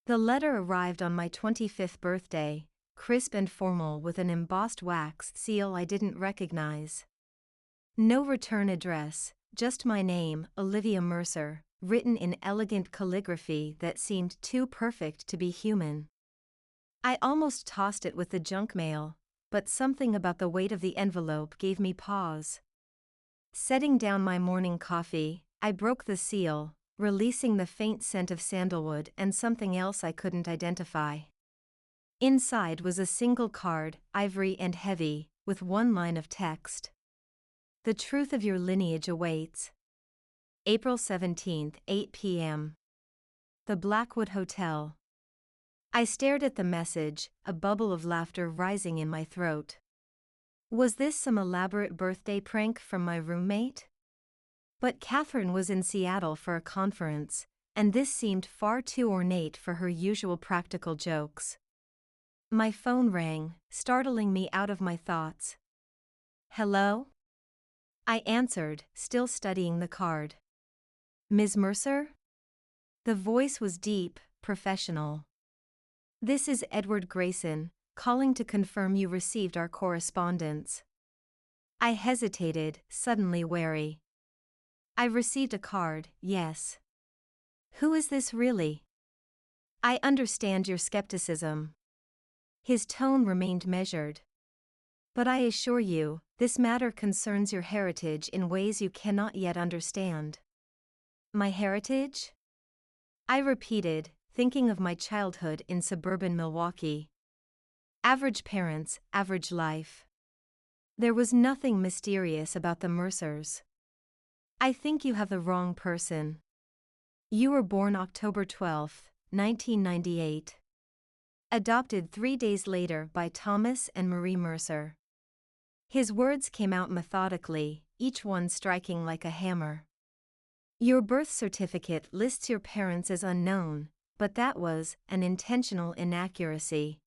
The letter arrived on my 25th birthday, crisp and formal with an embossed wax seal I didn't recognize. No return address, just my name, Olivia Mercer, written in elegant calligraphy that seemed too perfect to be human. I almost tossed it with the junk mail, but something about the weight of the envelope gave me pause. Setting down my morning coffee, I broke the seal, releasing the faint scent of sandalwood and something else I couldn't identify. Inside was a single card, ivory and heavy, with one line of text. The truth of your lineage awaits. April 17, 8 p.m. The Blackwood Hotel. I stared at the message, a bubble of laughter rising in my throat. Was this some elaborate birthday prank from my roommate? But Catherine was in Seattle for a conference, and this seemed far too ornate for her usual practical jokes. My phone rang, startling me out of my thoughts. Hello? I answered, still studying the card. Ms. Mercer? The voice was deep, professional. This is Edward Grayson, calling to confirm you received our correspondence. I hesitated, suddenly wary. I received a card, yes. Who is this really? I understand your skepticism. His tone remained measured. But I assure you, this matter concerns your heritage in ways you cannot yet understand. My heritage? I repeated, thinking of my childhood in suburban Milwaukee. Average parents, average life. There was nothing mysterious about the Mercers. I think you have the wrong person. You were born October 12, 1998. Adopted 3 days later by Thomas and Marie Mercer. His words came out methodically, each one striking like a hammer. Your birth certificate lists your parents as unknown, but that was an intentional inaccuracy.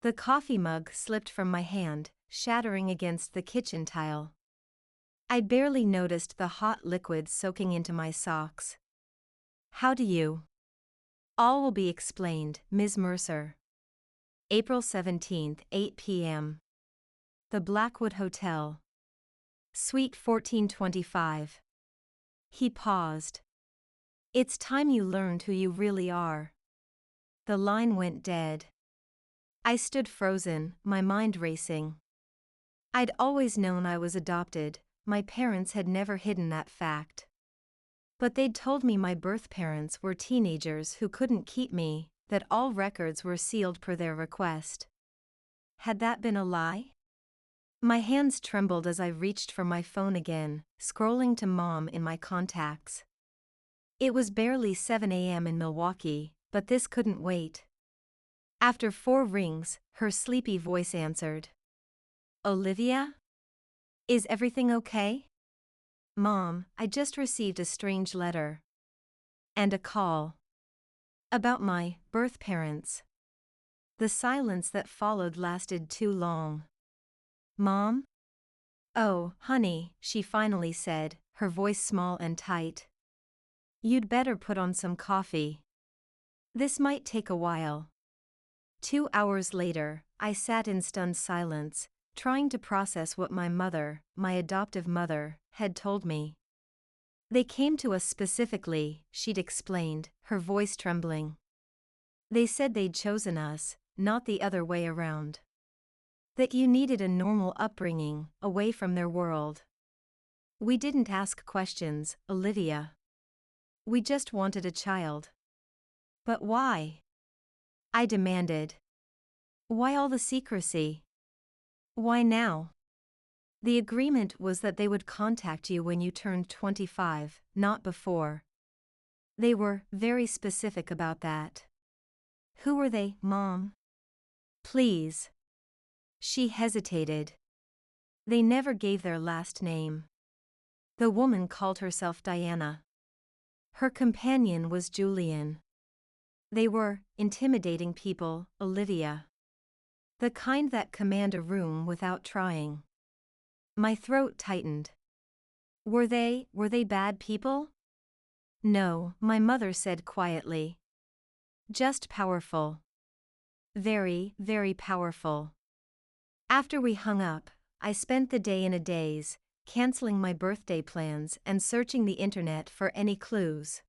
The coffee mug slipped from my hand, shattering against the kitchen tile. I barely noticed the hot liquid soaking into my socks. How do you? All will be explained, Ms. Mercer. April 17, 8 p.m. The Blackwood Hotel. Suite 1425. He paused. It's time you learned who you really are. The line went dead. I stood frozen, my mind racing. I'd always known I was adopted, my parents had never hidden that fact. But they'd told me my birth parents were teenagers who couldn't keep me, that all records were sealed per their request. Had that been a lie? My hands trembled as I reached for my phone again, scrolling to Mom in my contacts. It was barely 7 a.m. in Milwaukee, but this couldn't wait. After 4 rings, her sleepy voice answered. Olivia? Is everything okay? Mom, I just received a strange letter. And a call. About my birth parents. The silence that followed lasted too long. Mom? Oh, honey, she finally said, her voice small and tight. You'd better put on some coffee. This might take a while. 2 hours later, I sat in stunned silence, trying to process what my mother, my adoptive mother, had told me. They came to us specifically, she'd explained, her voice trembling. They said they'd chosen us, not the other way around. That you needed a normal upbringing, away from their world. We didn't ask questions, Olivia. We just wanted a child. But why? I demanded. Why all the secrecy? Why now? The agreement was that they would contact you when you turned 25, not before. They were very specific about that. Who were they, Mom? Please. She hesitated. They never gave their last name. The woman called herself Diana. Her companion was Julian. They were intimidating people, Olivia. The kind that command a room without trying. My throat tightened. Were they bad people? No, my mother said quietly. Just powerful. Very, very powerful. After we hung up, I spent the day in a daze, canceling my birthday plans and searching the internet for any clues.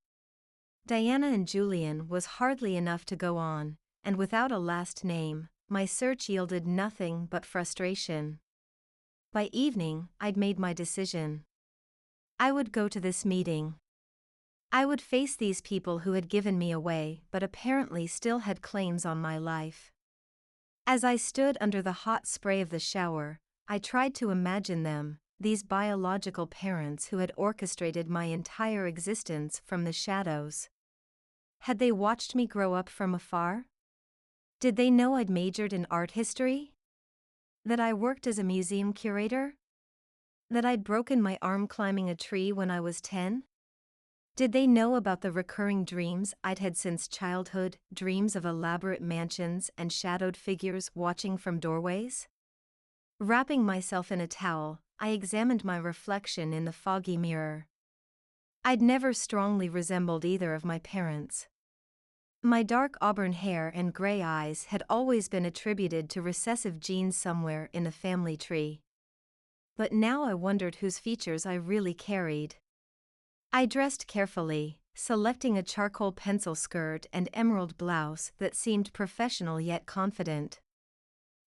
Diana and Julian was hardly enough to go on, and without a last name, my search yielded nothing but frustration. By evening, I'd made my decision. I would go to this meeting. I would face these people who had given me away but apparently still had claims on my life. As I stood under the hot spray of the shower, I tried to imagine them, these biological parents who had orchestrated my entire existence from the shadows. Had they watched me grow up from afar? Did they know I'd majored in art history? That I worked as a museum curator? That I'd broken my arm climbing a tree when I was 10? Did they know about the recurring dreams I'd had since childhood, dreams of elaborate mansions and shadowed figures watching from doorways? Wrapping myself in a towel, I examined my reflection in the foggy mirror. I'd never strongly resembled either of my parents. My dark auburn hair and gray eyes had always been attributed to recessive genes somewhere in the family tree. But now I wondered whose features I really carried. I dressed carefully, selecting a charcoal pencil skirt and emerald blouse that seemed professional yet confident.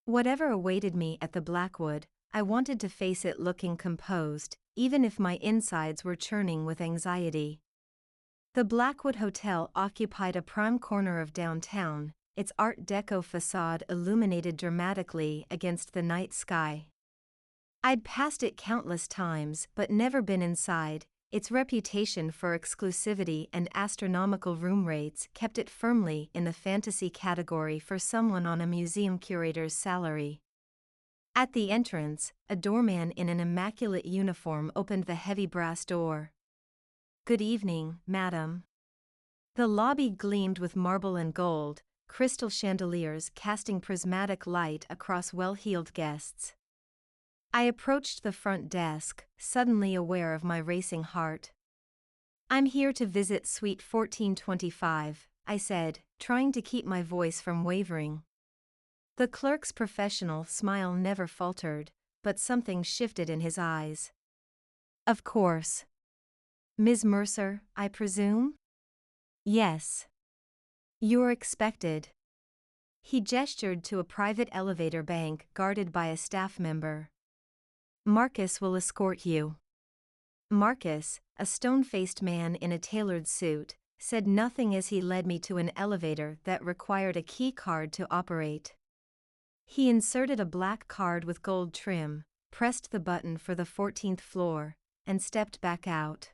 Whatever awaited me at the Blackwood, I wanted to face it looking composed, even if my insides were churning with anxiety. The Blackwood Hotel occupied a prime corner of downtown, its Art Deco facade illuminated dramatically against the night sky. I'd passed it countless times but never been inside. Its reputation for exclusivity and astronomical room rates kept it firmly in the fantasy category for someone on a museum curator's salary. At the entrance, a doorman in an immaculate uniform opened the heavy brass door. "Good evening, madam." The lobby gleamed with marble and gold, crystal chandeliers casting prismatic light across well-heeled guests. I approached the front desk, suddenly aware of my racing heart. "I'm here to visit Suite 1425, I said, trying to keep my voice from wavering. The clerk's professional smile never faltered, but something shifted in his eyes. "Of course. Ms. Mercer, I presume?" "Yes. You're expected." He gestured to a private elevator bank guarded by a staff member. "Marcus will escort you." Marcus, a stone-faced man in a tailored suit, said nothing as he led me to an elevator that required a key card to operate. He inserted a black card with gold trim, pressed the button for the 14th floor, and stepped back out.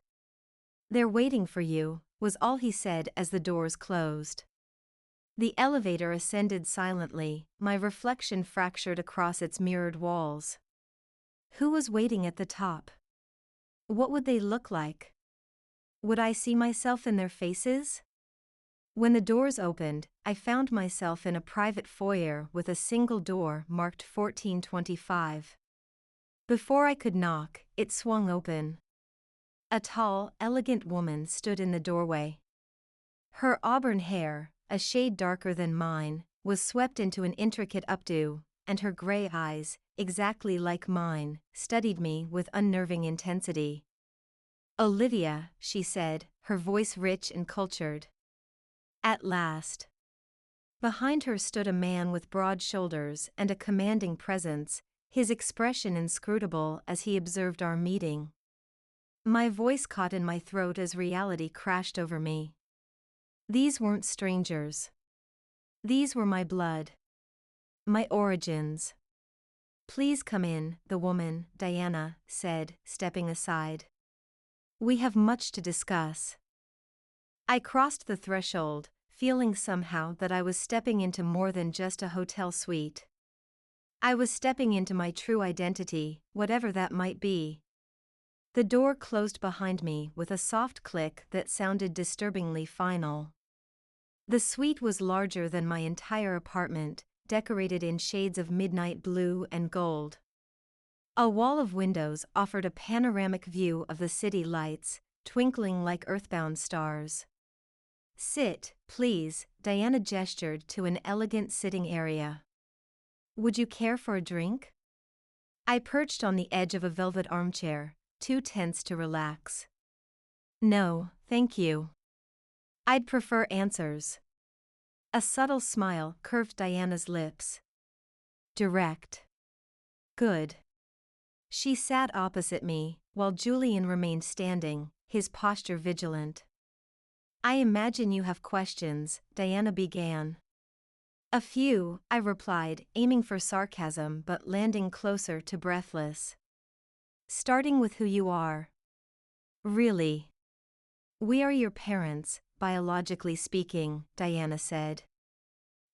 "They're waiting for you," was all he said as the doors closed. The elevator ascended silently, my reflection fractured across its mirrored walls. Who was waiting at the top? What would they look like? Would I see myself in their faces? When the doors opened, I found myself in a private foyer with a single door marked 1425. Before I could knock, it swung open. A tall, elegant woman stood in the doorway. Her auburn hair, a shade darker than mine, was swept into an intricate updo, and her gray eyes, exactly like mine, studied me with unnerving intensity. "Olivia," she said, her voice rich and cultured. "At last." Behind her stood a man with broad shoulders and a commanding presence, his expression inscrutable as he observed our meeting. My voice caught in my throat as reality crashed over me. These weren't strangers. These were my blood. My origins. "Please come in," the woman, Diana, said, stepping aside. "We have much to discuss." I crossed the threshold, feeling somehow that I was stepping into more than just a hotel suite. I was stepping into my true identity, whatever that might be. The door closed behind me with a soft click that sounded disturbingly final. The suite was larger than my entire apartment, decorated in shades of midnight blue and gold. A wall of windows offered a panoramic view of the city lights, twinkling like earthbound stars. "Sit, please," Diana gestured to an elegant sitting area. Would you care for a drink? I perched on the edge of a velvet armchair, too tense to relax. No, thank you. I'd prefer answers. A subtle smile curved Diana's lips. Direct. Good. She sat opposite me, while Julian remained standing, his posture vigilant. I imagine you have questions, Diana began. A few, I replied, aiming for sarcasm but landing closer to breathless. Starting with who you are. Really? We are your parents, biologically speaking, Diana said.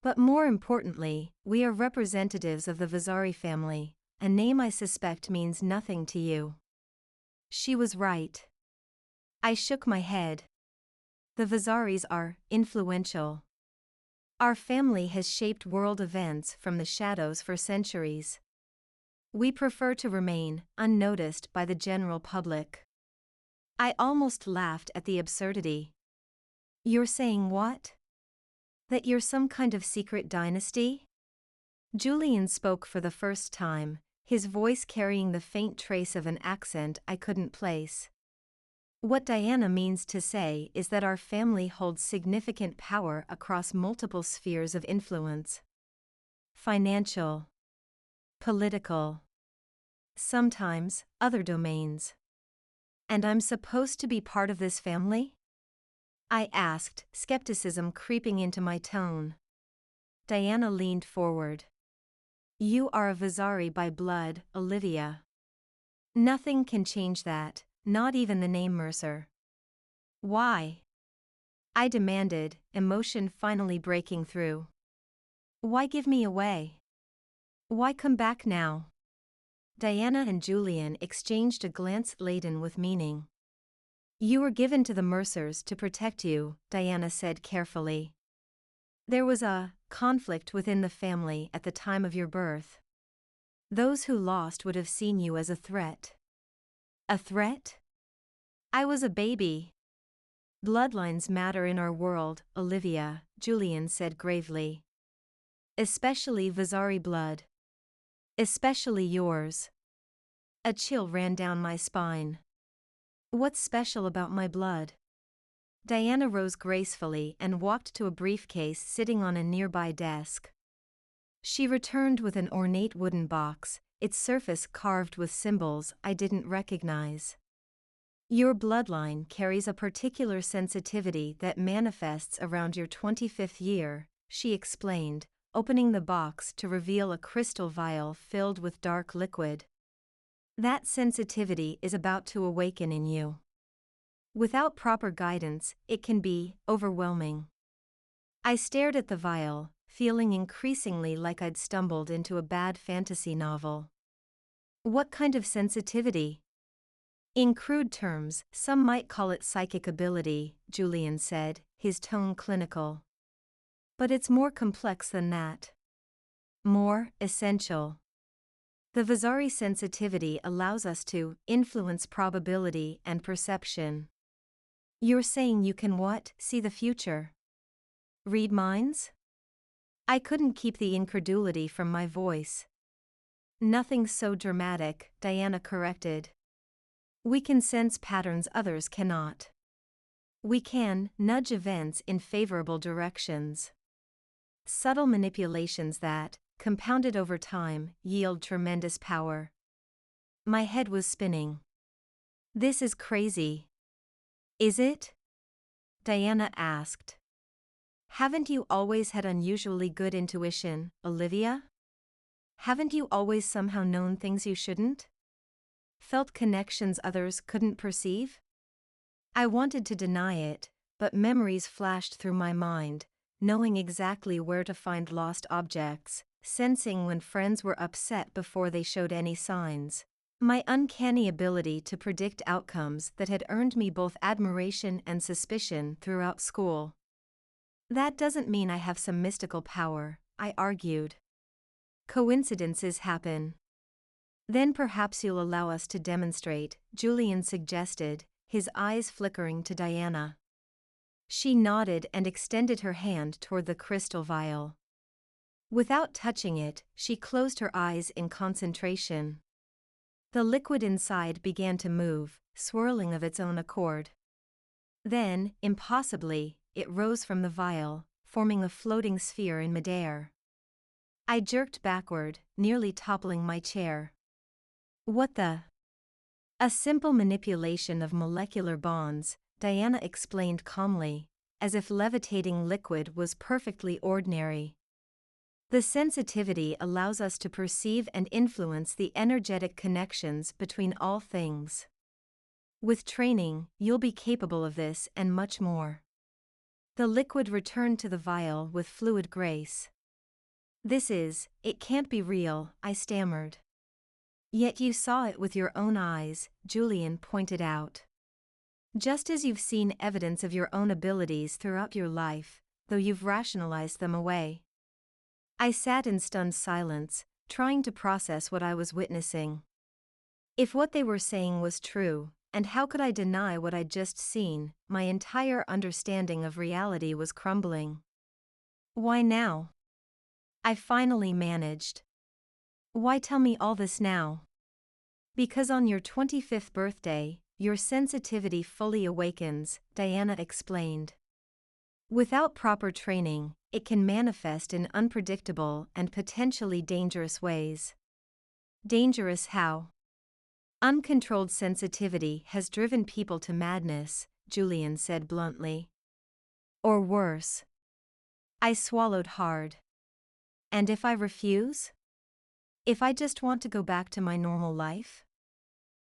But more importantly, we are representatives of the Vasari family, a name I suspect means nothing to you. She was right. I shook my head. The Vasaris are influential. Our family has shaped world events from the shadows for centuries. We prefer to remain unnoticed by the general public. I almost laughed at the absurdity. You're saying what? That you're some kind of secret dynasty? Julian spoke for the first time, his voice carrying the faint trace of an accent I couldn't place. What Diana means to say is that our family holds significant power across multiple spheres of influence. Financial. Political. Sometimes, other domains. And I'm supposed to be part of this family? I asked, skepticism creeping into my tone. Diana leaned forward. You are a Vasari by blood, Olivia. Nothing can change that, not even the name Mercer. Why? I demanded, emotion finally breaking through. Why give me away? Why come back now? Diana and Julian exchanged a glance laden with meaning. You were given to the Mercers to protect you, Diana said carefully. There was a conflict within the family at the time of your birth. Those who lost would have seen you as a threat. A threat? I was a baby. Bloodlines matter in our world, Olivia, Julian said gravely. Especially Vasari blood. Especially yours. A chill ran down my spine. What's special about my blood? Diana rose gracefully and walked to a briefcase sitting on a nearby desk. She returned with an ornate wooden box, its surface carved with symbols I didn't recognize. Your bloodline carries a particular sensitivity that manifests around your 25th year, she explained, opening the box to reveal a crystal vial filled with dark liquid. That sensitivity is about to awaken in you. Without proper guidance, it can be overwhelming. I stared at the vial, feeling increasingly like I'd stumbled into a bad fantasy novel. What kind of sensitivity? In crude terms, some might call it psychic ability, Julian said, his tone clinical. But it's more complex than that. More essential. The Vasari sensitivity allows us to influence probability and perception. You're saying you can what? See the future? Read minds? I couldn't keep the incredulity from my voice. Nothing so dramatic, Diana corrected. We can sense patterns others cannot. We can nudge events in favorable directions. Subtle manipulations that, compounded over time, yield tremendous power. My head was spinning. This is crazy. Is it? Diana asked. Haven't you always had unusually good intuition, Olivia? Haven't you always somehow known things you shouldn't? Felt connections others couldn't perceive? I wanted to deny it, but memories flashed through my mind, knowing exactly where to find lost objects, sensing when friends were upset before they showed any signs. My uncanny ability to predict outcomes that had earned me both admiration and suspicion throughout school. That doesn't mean I have some mystical power, I argued. Coincidences happen. Then perhaps you'll allow us to demonstrate, Julian suggested, his eyes flickering to Diana. She nodded and extended her hand toward the crystal vial. Without touching it, she closed her eyes in concentration. The liquid inside began to move, swirling of its own accord. Then, impossibly, it rose from the vial, forming a floating sphere in midair. I jerked backward, nearly toppling my chair. What the? A simple manipulation of molecular bonds, Diana explained calmly, as if levitating liquid was perfectly ordinary. The sensitivity allows us to perceive and influence the energetic connections between all things. With training, you'll be capable of this and much more. The liquid returned to the vial with fluid grace. It can't be real, I stammered. Yet you saw it with your own eyes, Julian pointed out. Just as you've seen evidence of your own abilities throughout your life, though you've rationalized them away. I sat in stunned silence, trying to process what I was witnessing. If what they were saying was true, and how could I deny what I'd just seen, my entire understanding of reality was crumbling. Why now? I finally managed. Why tell me all this now? Because on your 25th birthday, your sensitivity fully awakens, Diana explained. Without proper training, it can manifest in unpredictable and potentially dangerous ways. Dangerous how? Uncontrolled sensitivity has driven people to madness, Julian said bluntly. Or worse. I swallowed hard. And if I refuse? If I just want to go back to my normal life?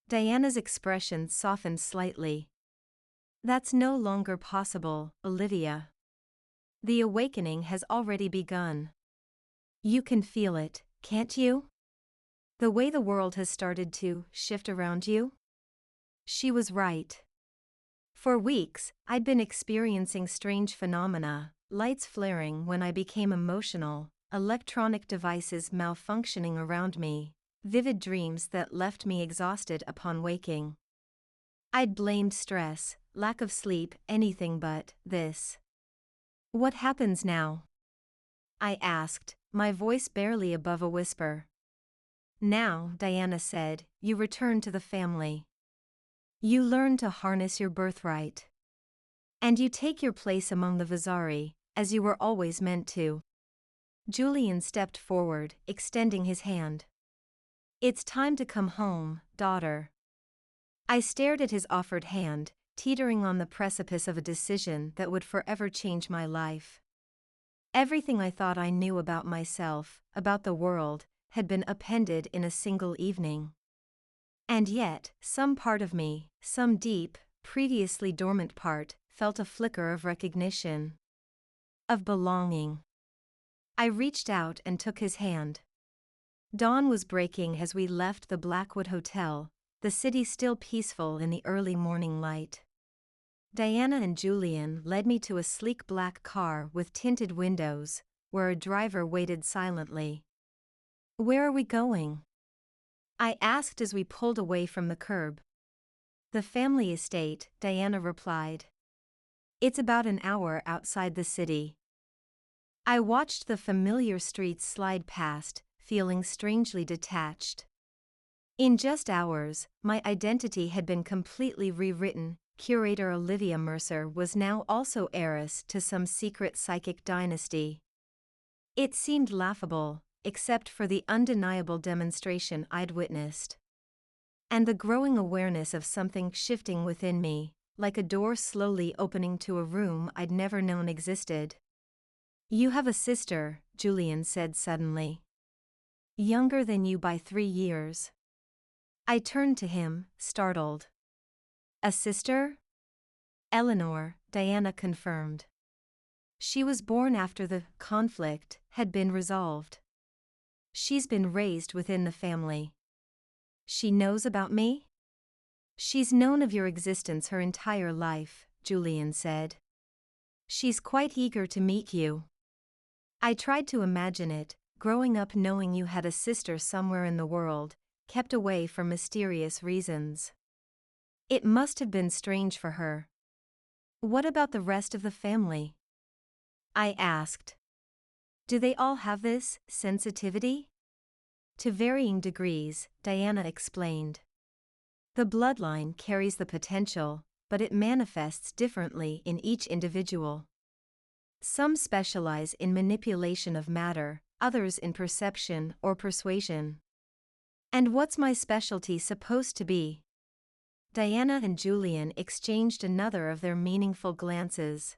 Diana's expression softened slightly. That's no longer possible, Olivia. The awakening has already begun. You can feel it, can't you? The way the world has started to shift around you? She was right. For weeks, I'd been experiencing strange phenomena, lights flaring when I became emotional, electronic devices malfunctioning around me, vivid dreams that left me exhausted upon waking. I'd blamed stress, lack of sleep, anything but this. What happens now? I asked, my voice barely above a whisper. Now, Diana said, you return to the family. You learn to harness your birthright. And you take your place among the Vazari, as you were always meant to. Julian stepped forward, extending his hand. It's time to come home, daughter. I stared at his offered hand, teetering on the precipice of a decision that would forever change my life. Everything I thought I knew about myself, about the world, had been upended in a single evening. And yet, some part of me, some deep, previously dormant part, felt a flicker of recognition. Of belonging. I reached out and took his hand. Dawn was breaking as we left the Blackwood Hotel, the city still peaceful in the early morning light. Diana and Julian led me to a sleek black car with tinted windows, where a driver waited silently. Where are we going? I asked as we pulled away from the curb. The family estate, Diana replied. It's about an hour outside the city. I watched the familiar streets slide past, feeling strangely detached. In just hours, my identity had been completely rewritten. Curator Olivia Mercer was now also heiress to some secret psychic dynasty. It seemed laughable, except for the undeniable demonstration I'd witnessed. And the growing awareness of something shifting within me, like a door slowly opening to a room I'd never known existed. You have a sister, Julian said suddenly. Younger than you by 3 years. I turned to him, startled. A sister? Eleanor, Diana confirmed. She was born after the conflict had been resolved. She's been raised within the family. She knows about me? She's known of your existence her entire life, Julian said. She's quite eager to meet you. I tried to imagine it, growing up knowing you had a sister somewhere in the world, kept away for mysterious reasons. It must have been strange for her. What about the rest of the family? I asked. Do they all have this sensitivity? To varying degrees, Diana explained. The bloodline carries the potential, but it manifests differently in each individual. Some specialize in manipulation of matter, others in perception or persuasion. And what's my specialty supposed to be? Diana and Julian exchanged another of their meaningful glances.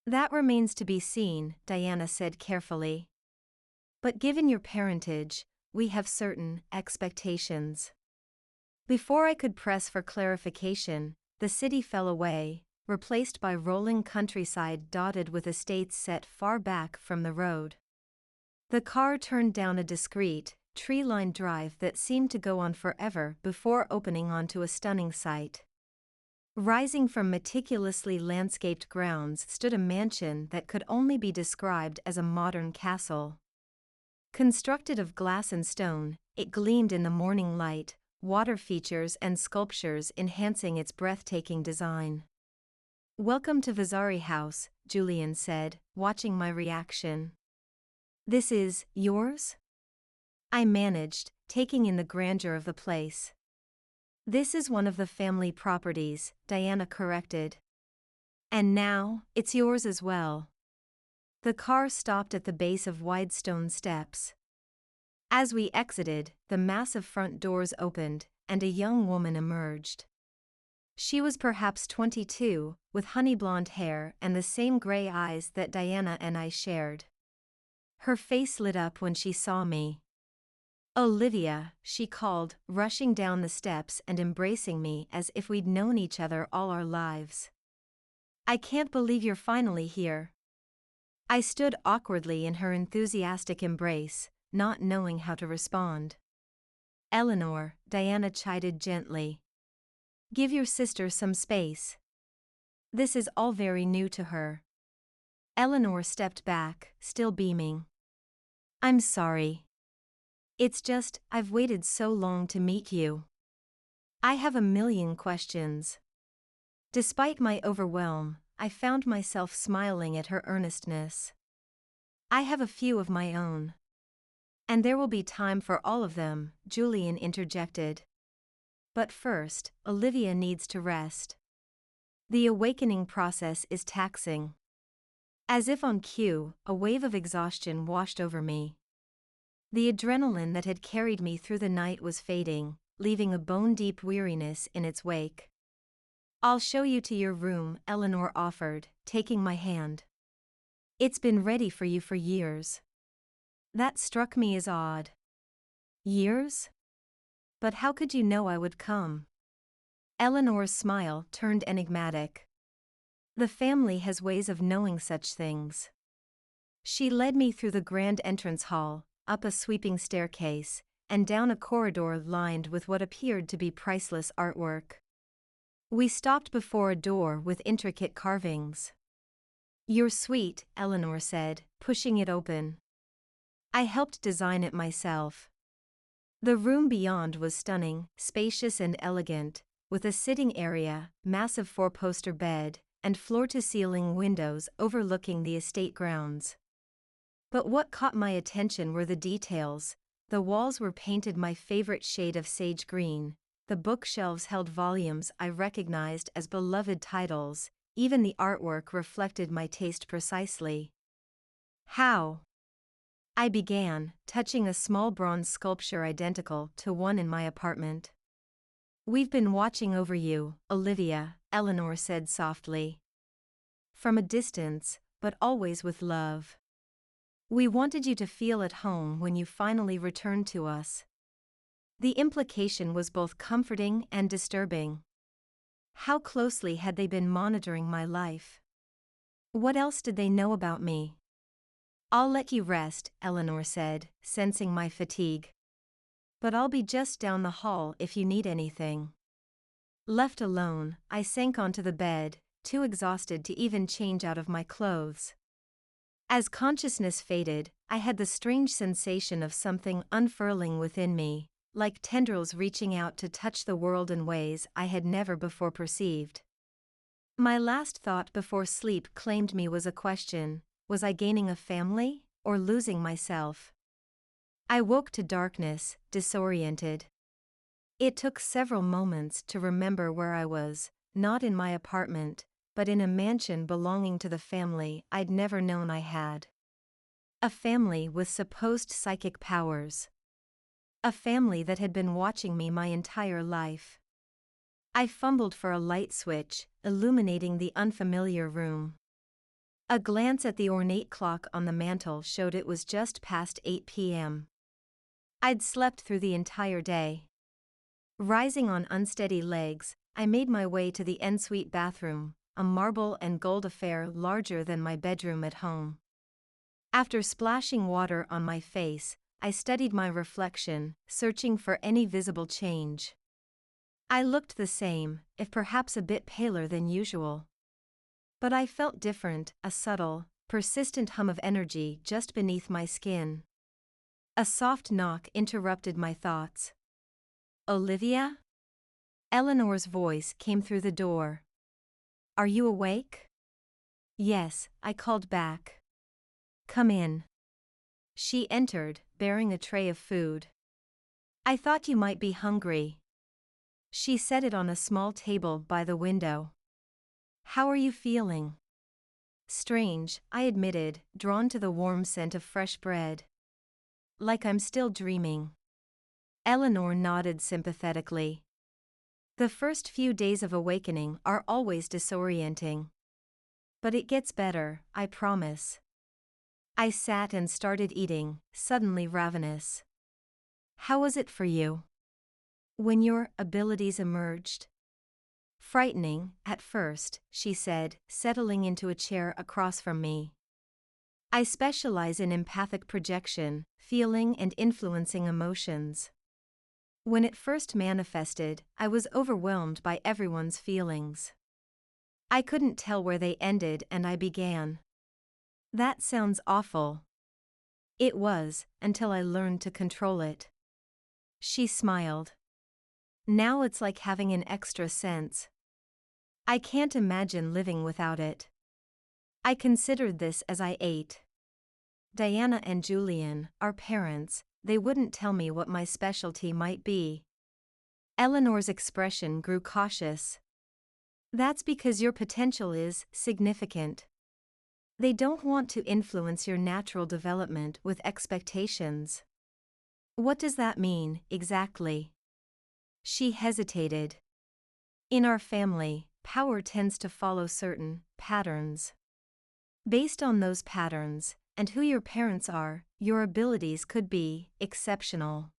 That remains to be seen, Diana said carefully. But given your parentage, we have certain expectations. Before I could press for clarification, the city fell away, replaced by rolling countryside dotted with estates set far back from the road. The car turned down a discreet, tree-lined drive that seemed to go on forever before opening onto a stunning sight. Rising from meticulously landscaped grounds stood a mansion that could only be described as a modern castle. Constructed of glass and stone, it gleamed in the morning light, water features and sculptures enhancing its breathtaking design. "Welcome to Vasari House," Julian said, watching my reaction. "This is yours?" I managed, taking in the grandeur of the place. "This is one of the family properties," Diana corrected. "And now, it's yours as well." The car stopped at the base of wide stone steps. As we exited, the massive front doors opened, and a young woman emerged. She was perhaps 22, with honey blonde hair and the same gray eyes that Diana and I shared. Her face lit up when she saw me. "Olivia," she called, rushing down the steps and embracing me as if we'd known each other all our lives. "I can't believe you're finally here." I stood awkwardly in her enthusiastic embrace, not knowing how to respond. "Eleanor," Diana chided gently. "Give your sister some space. This is all very new to her." Eleanor stepped back, still beaming. "I'm sorry. It's just, I've waited so long to meet you. I have a million questions." Despite my overwhelm, I found myself smiling at her earnestness. "I have a few of my own." "And there will be time for all of them," Julian interjected. "But first, Olivia needs to rest. The awakening process is taxing." As if on cue, a wave of exhaustion washed over me. The adrenaline that had carried me through the night was fading, leaving a bone-deep weariness in its wake. "I'll show you to your room," Eleanor offered, taking my hand. "It's been ready for you for years." That struck me as odd. "Years? But how could you know I would come?" Eleanor's smile turned enigmatic. "The family has ways of knowing such things." She led me through the grand entrance hall, up a sweeping staircase, and down a corridor lined with what appeared to be priceless artwork. We stopped before a door with intricate carvings. "Your suite," Eleanor said, pushing it open. "I helped design it myself." The room beyond was stunning, spacious and elegant, with a sitting area, massive four-poster bed, and floor-to-ceiling windows overlooking the estate grounds. But what caught my attention were the details. The walls were painted my favorite shade of sage green, the bookshelves held volumes I recognized as beloved titles, even the artwork reflected my taste precisely. "How?" I began, touching a small bronze sculpture identical to one in my apartment. "We've been watching over you, Olivia," Eleanor said softly. "From a distance, but always with love. We wanted you to feel at home when you finally returned to us." The implication was both comforting and disturbing. How closely had they been monitoring my life? What else did they know about me? "I'll let you rest," Eleanor said, sensing my fatigue. "But I'll be just down the hall if you need anything." Left alone, I sank onto the bed, too exhausted to even change out of my clothes. As consciousness faded, I had the strange sensation of something unfurling within me, like tendrils reaching out to touch the world in ways I had never before perceived. My last thought before sleep claimed me was a question: was I gaining a family, or losing myself? I woke to darkness, disoriented. It took several moments to remember where I was, not in my apartment, but in a mansion belonging to the family I'd never known I had. A family with supposed psychic powers. A family that had been watching me my entire life. I fumbled for a light switch, illuminating the unfamiliar room. A glance at the ornate clock on the mantel showed it was just past 8 p.m. I'd slept through the entire day. Rising on unsteady legs, I made my way to the ensuite bathroom, a marble and gold affair larger than my bedroom at home. After splashing water on my face, I studied my reflection, searching for any visible change. I looked the same, if perhaps a bit paler than usual. But I felt different, a subtle, persistent hum of energy just beneath my skin. A soft knock interrupted my thoughts. "Olivia?" Eleanor's voice came through the door. "Are you awake?" "Yes," I called back. "Come in." She entered, bearing a tray of food. "I thought you might be hungry." She set it on a small table by the window. "How are you feeling?" "Strange," I admitted, drawn to the warm scent of fresh bread. "Like I'm still dreaming." Eleanor nodded sympathetically. "The first few days of awakening are always disorienting. But it gets better, I promise." I sat and started eating, suddenly ravenous. "How was it for you? When your abilities emerged?" "Frightening, at first," she said, settling into a chair across from me. "I specialize in empathic projection, feeling and influencing emotions. When it first manifested, I was overwhelmed by everyone's feelings. I couldn't tell where they ended and I began." "That sounds awful." "It was, until I learned to control it." She smiled. "Now it's like having an extra sense. I can't imagine living without it." I considered this as I ate. Diana and Julian, our parents, they wouldn't tell me what my specialty might be. Eleanor's expression grew cautious. "That's because your potential is significant. They don't want to influence your natural development with expectations." "What does that mean, exactly?" She hesitated. "In our family, power tends to follow certain patterns. Based on those patterns, and who your parents are, your abilities could be exceptional."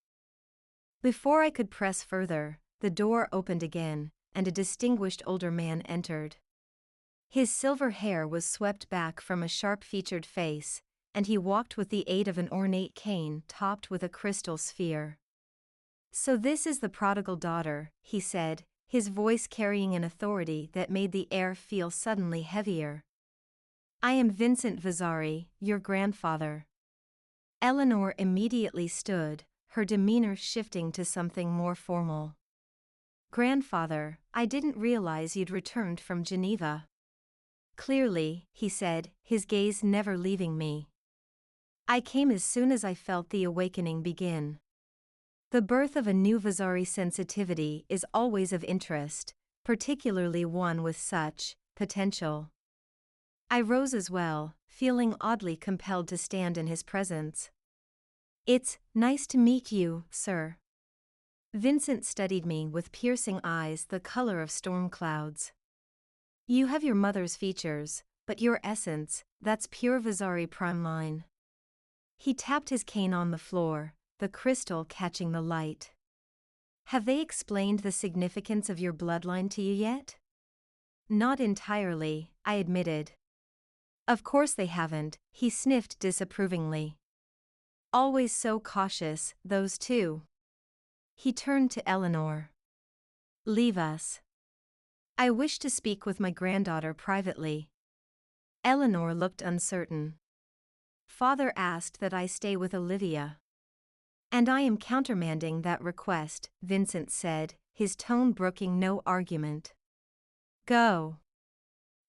Before I could press further, the door opened again, and a distinguished older man entered. His silver hair was swept back from a sharp-featured face, and he walked with the aid of an ornate cane topped with a crystal sphere. "So this is the prodigal daughter," he said, his voice carrying an authority that made the air feel suddenly heavier. "I am Vincent Vasari, your grandfather." Eleanor immediately stood, her demeanor shifting to something more formal. "Grandfather, I didn't realize you'd returned from Geneva." "Clearly," he said, his gaze never leaving me. "I came as soon as I felt the awakening begin." The birth of a new Vasari sensitivity is always of interest, particularly one with such potential. I rose as well, feeling oddly compelled to stand in his presence. "It's nice to meet you, sir." Vincent studied me with piercing eyes the color of storm clouds. "You have your mother's features, but your essence, that's pure Vasari prime line." He tapped his cane on the floor, the crystal catching the light. "Have they explained the significance of your bloodline to you yet?" "Not entirely," I admitted. "Of course they haven't," he sniffed disapprovingly. "Always so cautious, those two." He turned to Eleanor. "Leave us. I wish to speak with my granddaughter privately." Eleanor looked uncertain. "Father asked that I stay with Olivia." "And I am countermanding that request," Vincent said, his tone brooking no argument. "Go."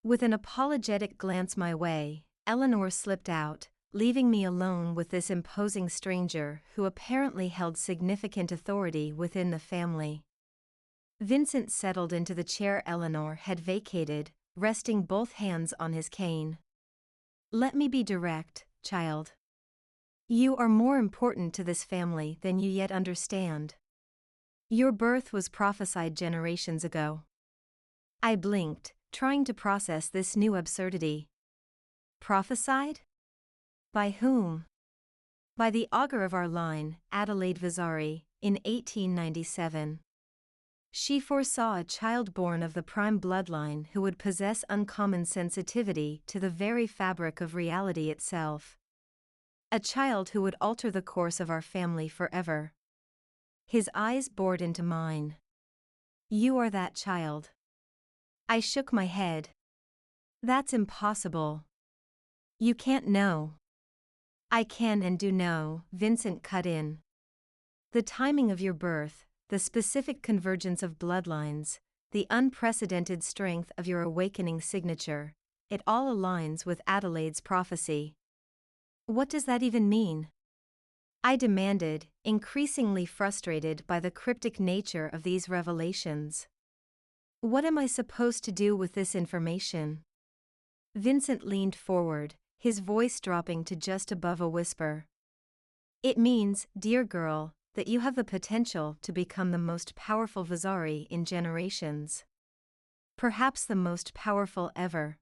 With an apologetic glance my way, Eleanor slipped out, leaving me alone with this imposing stranger who apparently held significant authority within the family. Vincent settled into the chair Eleanor had vacated, resting both hands on his cane. Let me be direct, child. You are more important to this family than you yet understand. Your birth was prophesied generations ago. I blinked, trying to process this new absurdity. Prophesied? By whom? By the augur of our line, Adelaide Vasari, in 1897. She foresaw a child born of the prime bloodline who would possess uncommon sensitivity to the very fabric of reality itself. A child who would alter the course of our family forever. His eyes bored into mine. You are that child. I shook my head. That's impossible. You can't know. I can and do know, Vincent cut in. The timing of your birth, the specific convergence of bloodlines, the unprecedented strength of your awakening signature, it all aligns with Adelaide's prophecy. What does that even mean? I demanded, increasingly frustrated by the cryptic nature of these revelations. What am I supposed to do with this information? Vincent leaned forward, his voice dropping to just above a whisper. It means, dear girl, that you have the potential to become the most powerful Vasari in generations. Perhaps the most powerful ever.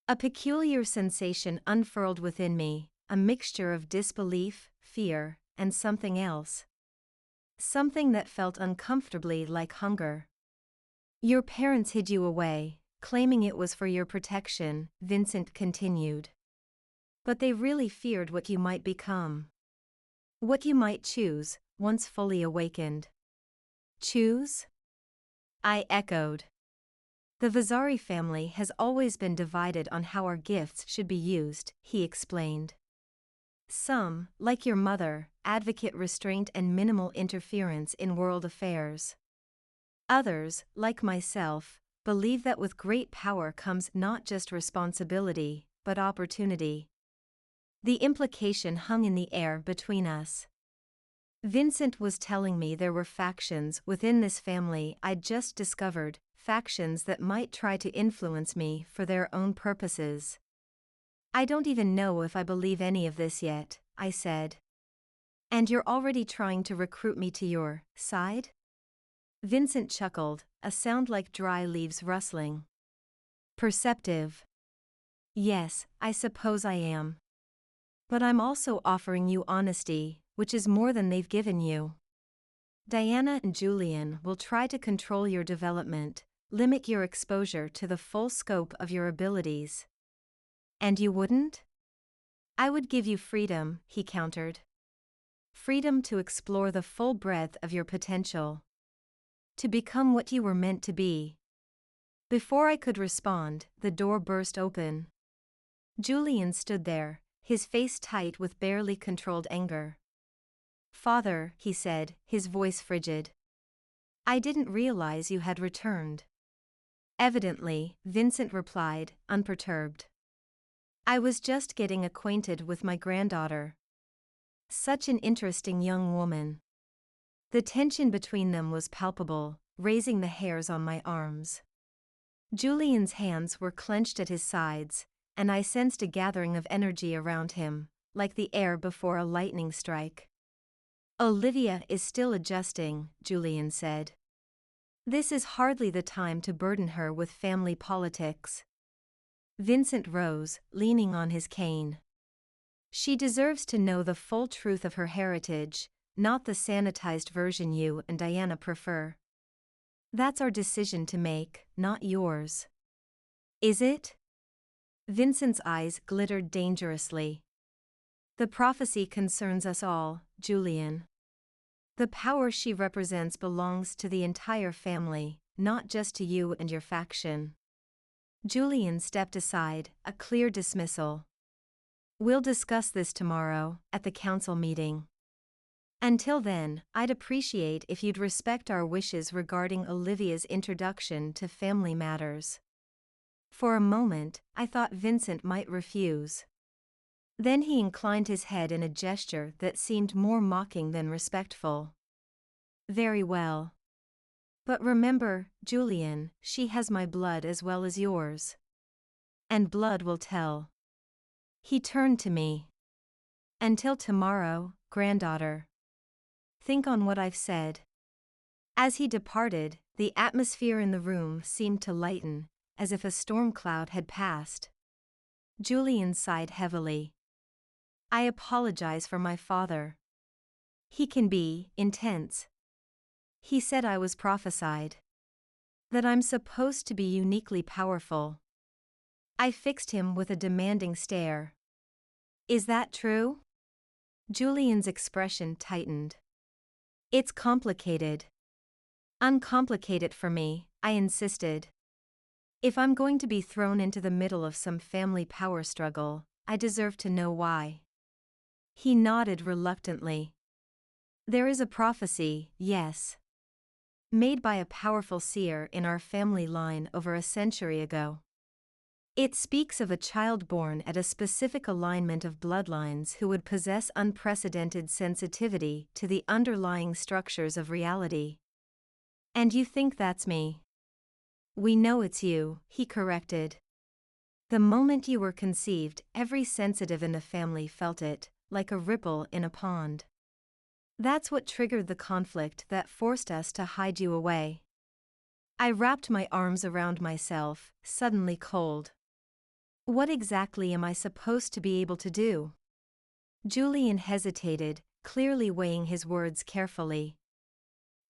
A peculiar sensation unfurled within me, a mixture of disbelief, fear, and something else. Something that felt uncomfortably like hunger. Your parents hid you away, claiming it was for your protection, Vincent continued. But they really feared what you might become. What you might choose, once fully awakened. Choose? I echoed. The Vasari family has always been divided on how our gifts should be used, he explained. Some, like your mother, advocate restraint and minimal interference in world affairs. Others, like myself, believe that with great power comes not just responsibility, but opportunity. The implication hung in the air between us. Vincent was telling me there were factions within this family I'd just discovered, factions that might try to influence me for their own purposes. I don't even know if I believe any of this yet, I said. And you're already trying to recruit me to your side? Vincent chuckled, a sound like dry leaves rustling. Perceptive. Yes, I suppose I am. But I'm also offering you honesty, which is more than they've given you. Diana and Julian will try to control your development, limit your exposure to the full scope of your abilities. And you wouldn't? I would give you freedom, he countered. Freedom to explore the full breadth of your potential. To become what you were meant to be. Before I could respond, the door burst open. Julian stood there, his face tight with barely controlled anger. Father, he said, his voice frigid. I didn't realize you had returned. Evidently, Vincent replied, unperturbed. I was just getting acquainted with my granddaughter. Such an interesting young woman. The tension between them was palpable, raising the hairs on my arms. Julian's hands were clenched at his sides, and I sensed a gathering of energy around him, like the air before a lightning strike. Olivia is still adjusting, Julian said. This is hardly the time to burden her with family politics. Vincent rose, leaning on his cane. She deserves to know the full truth of her heritage, not the sanitized version you and Diana prefer. That's our decision to make, not yours. Is it? Vincent's eyes glittered dangerously. The prophecy concerns us all, Julian. The power she represents belongs to the entire family, not just to you and your faction. Julian stepped aside, a clear dismissal. We'll discuss this tomorrow, at the council meeting. Until then, I'd appreciate if you'd respect our wishes regarding Olivia's introduction to family matters. For a moment, I thought Vincent might refuse. Then he inclined his head in a gesture that seemed more mocking than respectful. Very well. But remember, Julian, she has my blood as well as yours. And blood will tell. He turned to me. Until tomorrow, granddaughter. Think on what I've said. As he departed, the atmosphere in the room seemed to lighten, as if a storm cloud had passed. Julian sighed heavily. I apologize for my father. He can be intense. He said I was prophesied. That I'm supposed to be uniquely powerful. I fixed him with a demanding stare. Is that true? Julian's expression tightened. It's complicated. Uncomplicate it for me, I insisted. If I'm going to be thrown into the middle of some family power struggle, I deserve to know why. He nodded reluctantly. There is a prophecy, yes. Made by a powerful seer in our family line over a century ago. It speaks of a child born at a specific alignment of bloodlines who would possess unprecedented sensitivity to the underlying structures of reality. And you think that's me? We know it's you, he corrected. The moment you were conceived, every sensitive in the family felt it, like a ripple in a pond. That's what triggered the conflict that forced us to hide you away. I wrapped my arms around myself, suddenly cold. What exactly am I supposed to be able to do? Julian hesitated, clearly weighing his words carefully.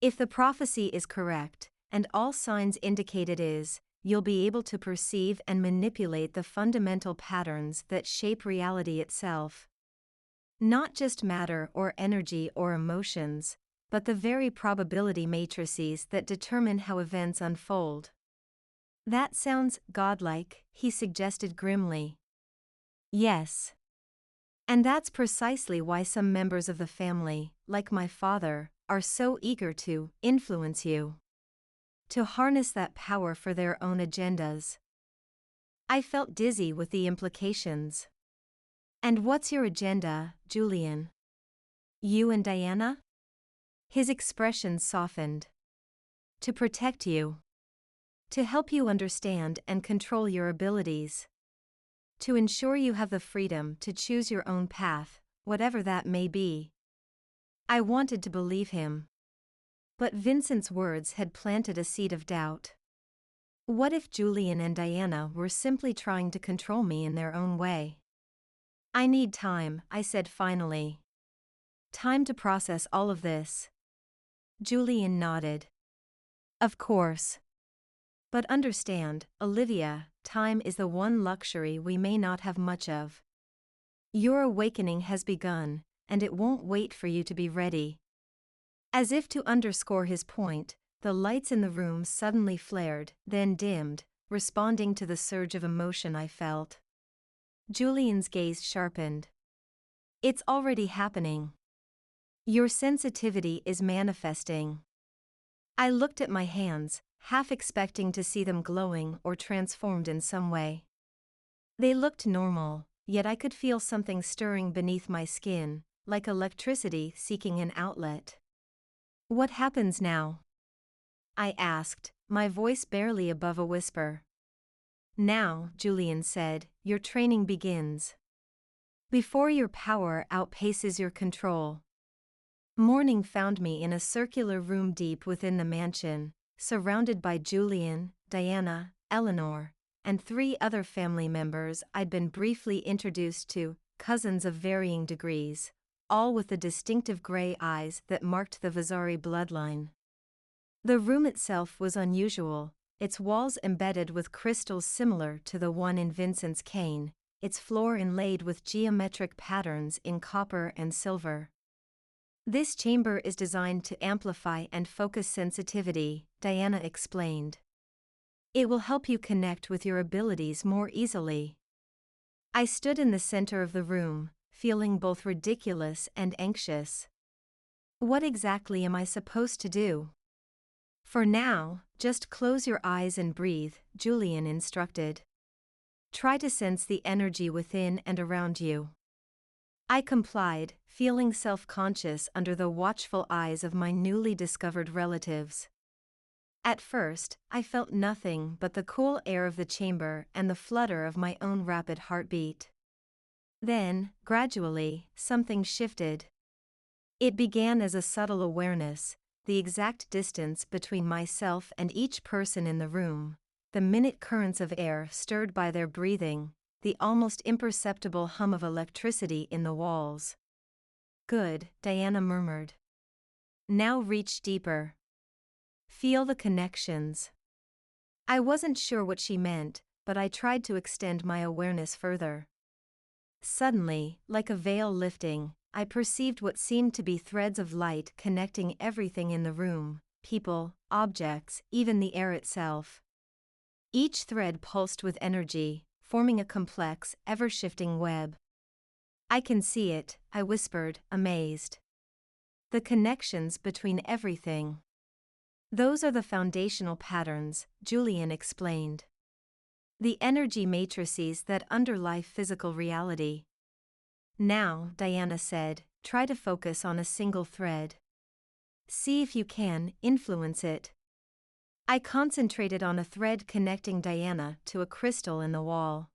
If the prophecy is correct, and all signs indicate it is, you'll be able to perceive and manipulate the fundamental patterns that shape reality itself. Not just matter or energy or emotions, but the very probability matrices that determine how events unfold. That sounds godlike, he suggested grimly. Yes. And that's precisely why some members of the family, like my father, are so eager to influence you. To harness that power for their own agendas. I felt dizzy with the implications. And what's your agenda, Julian? You and Diana? His expression softened. To protect you. To help you understand and control your abilities. To ensure you have the freedom to choose your own path, whatever that may be. I wanted to believe him. But Vincent's words had planted a seed of doubt. What if Julian and Diana were simply trying to control me in their own way? I need time, I said finally. Time to process all of this. Julian nodded. Of course. But understand, Olivia, time is the one luxury we may not have much of. Your awakening has begun, and it won't wait for you to be ready. As if to underscore his point, the lights in the room suddenly flared, then dimmed, responding to the surge of emotion I felt. Julian's gaze sharpened. It's already happening. Your sensitivity is manifesting. I looked at my hands, half expecting to see them glowing or transformed in some way. They looked normal, yet I could feel something stirring beneath my skin, like electricity seeking an outlet. What happens now? I asked, my voice barely above a whisper. Now, Julian said, your training begins. Before your power outpaces your control. Morning found me in a circular room deep within the mansion, surrounded by Julian, Diana, Eleanor, and 3 other family members I'd been briefly introduced to, cousins of varying degrees, all with the distinctive gray eyes that marked the Vasari bloodline. The room itself was unusual, its walls embedded with crystals similar to the one in Vincent's cane, its floor inlaid with geometric patterns in copper and silver. This chamber is designed to amplify and focus sensitivity, Diana explained. It will help you connect with your abilities more easily. I stood in the center of the room, feeling both ridiculous and anxious. What exactly am I supposed to do? For now, just close your eyes and breathe, Julian instructed. Try to sense the energy within and around you. I complied, feeling self-conscious under the watchful eyes of my newly discovered relatives. At first, I felt nothing but the cool air of the chamber and the flutter of my own rapid heartbeat. Then, gradually, something shifted. It began as a subtle awareness, the exact distance between myself and each person in the room, the minute currents of air stirred by their breathing, the almost imperceptible hum of electricity in the walls. Good, Diana murmured. Now reach deeper. Feel the connections. I wasn't sure what she meant, but I tried to extend my awareness further. Suddenly, like a veil lifting, I perceived what seemed to be threads of light connecting everything in the room, people, objects, even the air itself. Each thread pulsed with energy, forming a complex, ever-shifting web. I can see it, I whispered, amazed. The connections between everything. Those are the foundational patterns, Julian explained. The energy matrices that underlie physical reality. Now, Diana said, try to focus on a single thread. See if you can influence it. I concentrated on a thread connecting Diana to a crystal in the wall.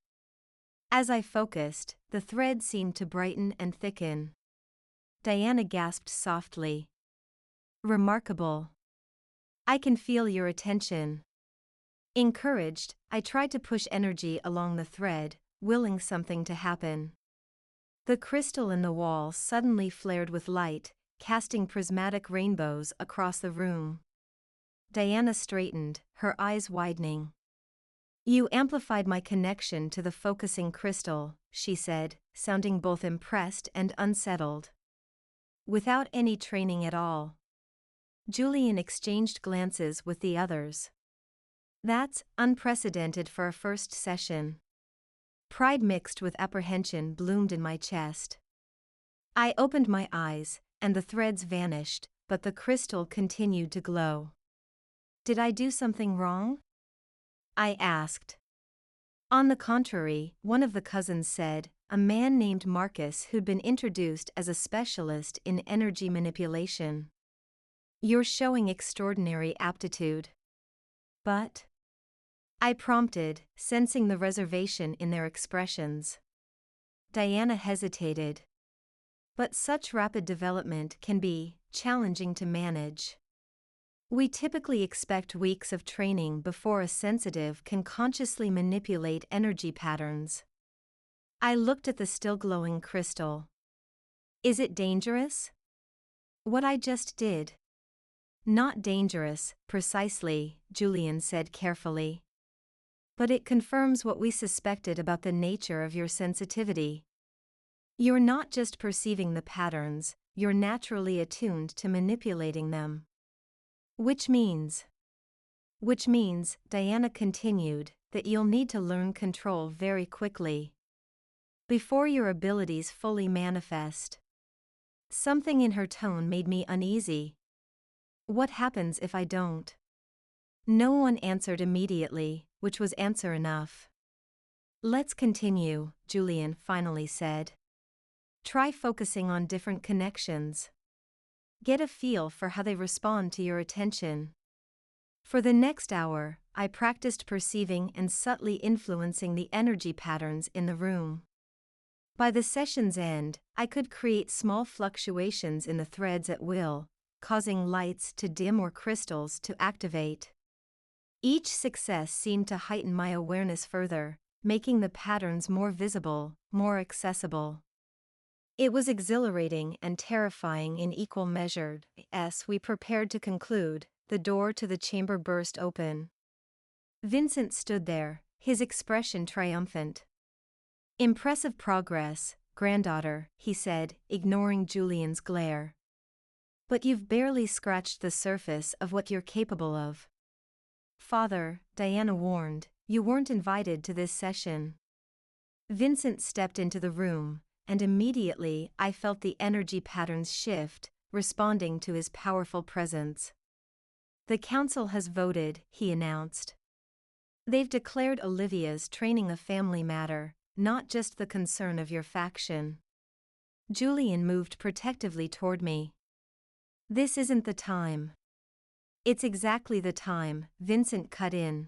As I focused, the thread seemed to brighten and thicken. Diana gasped softly. Remarkable. I can feel your attention. Encouraged, I tried to push energy along the thread, willing something to happen. The crystal in the wall suddenly flared with light, casting prismatic rainbows across the room. Diana straightened, her eyes widening. You amplified my connection to the focusing crystal, she said, sounding both impressed and unsettled. Without any training at all. Julian exchanged glances with the others. That's unprecedented for a first session. Pride mixed with apprehension bloomed in my chest. I opened my eyes, and the threads vanished, but the crystal continued to glow. Did I do something wrong? I asked. On the contrary, one of the cousins said, a man named Marcus who'd been introduced as a specialist in energy manipulation. You're showing extraordinary aptitude. But? I prompted, sensing the reservation in their expressions. Diana hesitated. But such rapid development can be challenging to manage. We typically expect weeks of training before a sensitive can consciously manipulate energy patterns. I looked at the still glowing crystal. Is it dangerous? What I just did. Not dangerous, precisely, Julian said carefully. But it confirms what we suspected about the nature of your sensitivity. You're not just perceiving the patterns, you're naturally attuned to manipulating them. Which means, Diana continued, that you'll need to learn control very quickly. Before your abilities fully manifest. Something in her tone made me uneasy. What happens if I don't? No one answered immediately, which was answer enough. Let's continue, Julian finally said. Try focusing on different connections. Get a feel for how they respond to your attention. For the next hour, I practiced perceiving and subtly influencing the energy patterns in the room. By the session's end, I could create small fluctuations in the threads at will, causing lights to dim or crystals to activate. Each success seemed to heighten my awareness further, making the patterns more visible, more accessible. It was exhilarating and terrifying in equal measure. As we prepared to conclude, the door to the chamber burst open. Vincent stood there, his expression triumphant. Impressive progress, granddaughter, he said, ignoring Julian's glare. But you've barely scratched the surface of what you're capable of. Father, Diana warned, you weren't invited to this session. Vincent stepped into the room, and immediately I felt the energy patterns shift, responding to his powerful presence. The council has voted, he announced. They've declared Olivia's training a family matter, not just the concern of your faction. Julian moved protectively toward me. This isn't the time. It's exactly the time, Vincent cut in.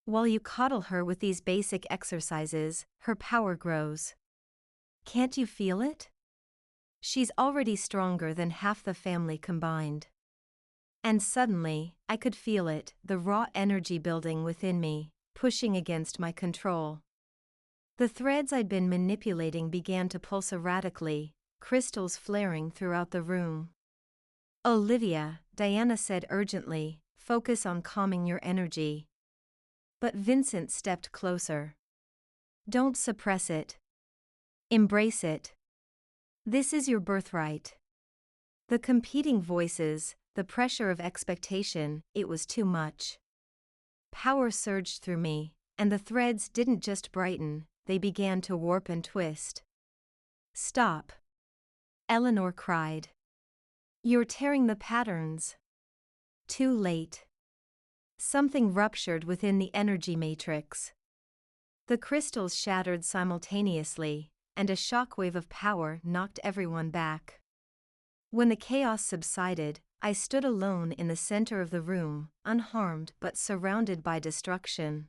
While you coddle her with these basic exercises, her power grows. Can't you feel it? She's already stronger than half the family combined. And suddenly, I could feel it, the raw energy building within me, pushing against my control. The threads I'd been manipulating began to pulse erratically, crystals flaring throughout the room. Olivia, Diana said urgently, focus on calming your energy. But Vincent stepped closer. Don't suppress it. Embrace it. This is your birthright. The competing voices, the pressure of expectation, it was too much. Power surged through me, and the threads didn't just brighten, they began to warp and twist. Stop. Eleanor cried. You're tearing the patterns. Too late. Something ruptured within the energy matrix. The crystals shattered simultaneously, and a shockwave of power knocked everyone back. When the chaos subsided, I stood alone in the center of the room, unharmed but surrounded by destruction.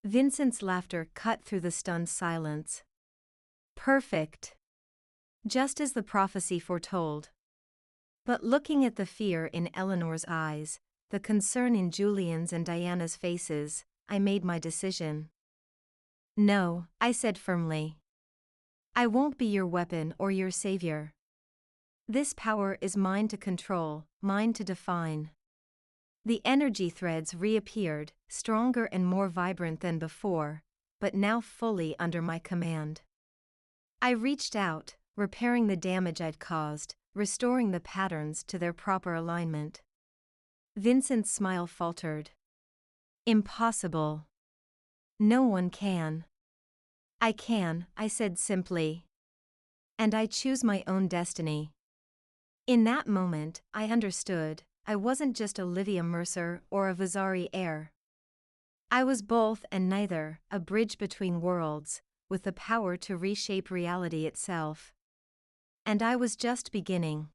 Vincent's laughter cut through the stunned silence. Perfect. Just as the prophecy foretold. But looking at the fear in Eleanor's eyes, the concern in Julian's and Diana's faces, I made my decision. No, I said firmly. I won't be your weapon or your savior. This power is mine to control, mine to define. The energy threads reappeared, stronger and more vibrant than before, but now fully under my command. I reached out, repairing the damage I'd caused, restoring the patterns to their proper alignment. Vincent's smile faltered. Impossible. No one can. I can, I said simply. And I choose my own destiny. In that moment, I understood, I wasn't just Olivia Mercer or a Vizari heir. I was both and neither, a bridge between worlds, with the power to reshape reality itself. And I was just beginning.